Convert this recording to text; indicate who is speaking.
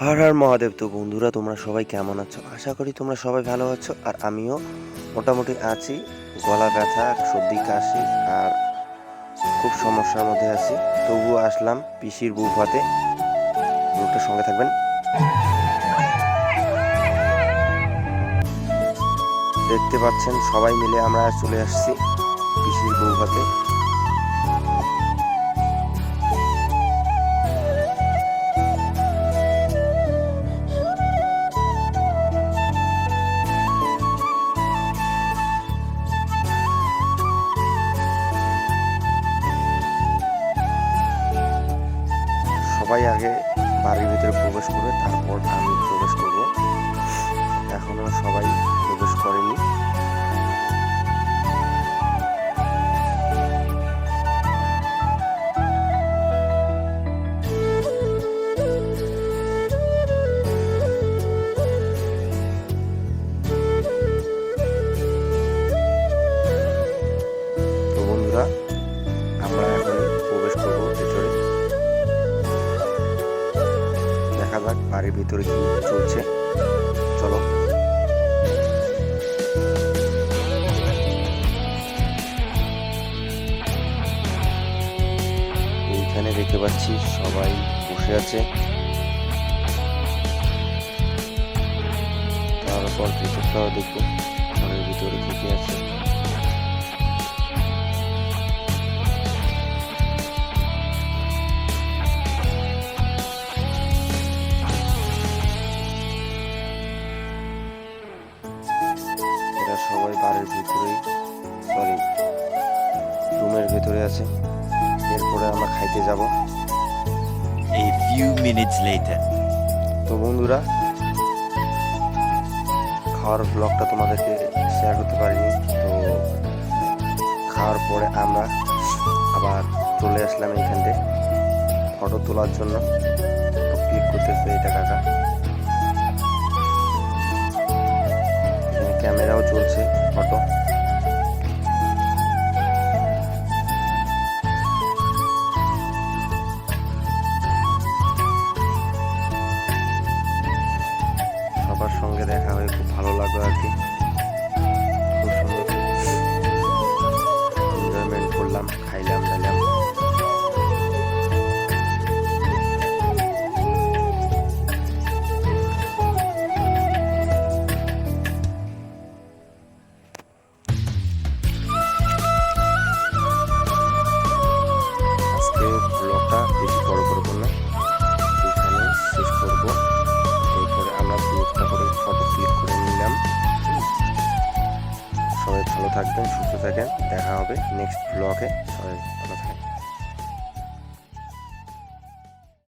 Speaker 1: হর হর মহাদেব। তো বন্ধুরা, তোমরা সবাই কেমন আছো? আশা করি তোমরা সবাই ভালো আছো, আর আমিও মোটামুটি আছি। গলা ব্যথা, সর্দি কাশি আর খুব সমস্যার মধ্যে আছি। তবুও আসলাম পিসির বউ ভাতে। ব্লগটার সঙ্গে থাকবেন। দেখতে পাচ্ছেন সবাই মিলে আমরা চলে আসছি পিসির বউ ভাতে। সবাই আগে বাড়ির ভিতরে প্রবেশ করবে, তারপর আমি প্রবেশ করব। এখনো সবাই প্রবেশ করেনি। তো বন্ধুরা, আমরা এখন প্রবেশ করবো ভিতরে। দেখা যাক বাড়ির ভিতরে কি চলছে। চলো। এইখানে দেখতে পাচ্ছি সবাই বসে আছে। তারপর ভিতরটাও দেখবো, ঘরের ভিতরে কি কি আছে। এরা সবাই বাড়ির ভিতরেই, সরি, রুমের ভিতরে আছে। এরপরে আমরা খাইতে যাব।
Speaker 2: A few minutes later.
Speaker 1: তো বন্ধুরা, খাওয়ার ব্লগটা তোমাদেরকে শেয়ার করতে পারিনি। তো খাওয়ার পরে আমরা আবার চলে আসলাম এইখানতে ফটো তোলার জন্য। ক্লিক করতেছে এটা কাকা। এখানে ক্যামেরাও চলছে, ফটো। সবার সঙ্গে দেখা হয়ে খুব ভালো লাগলো আর কি। খুব সুন্দর এনজয়মেন্ট করলাম, খাইলাম দাইলাম। আজকে ব্লগটা বেশি বড় করবো না, এখানে শেষ করব। এরপরে আমরা ব্লগটা করে ফটো ক্লিক করে নিলাম। সবাই ভালো থাকবেন, সুস্থ থাকেন। দেখা হবে নেক্সট ব্লগে। সবাই ভালো থাকেন।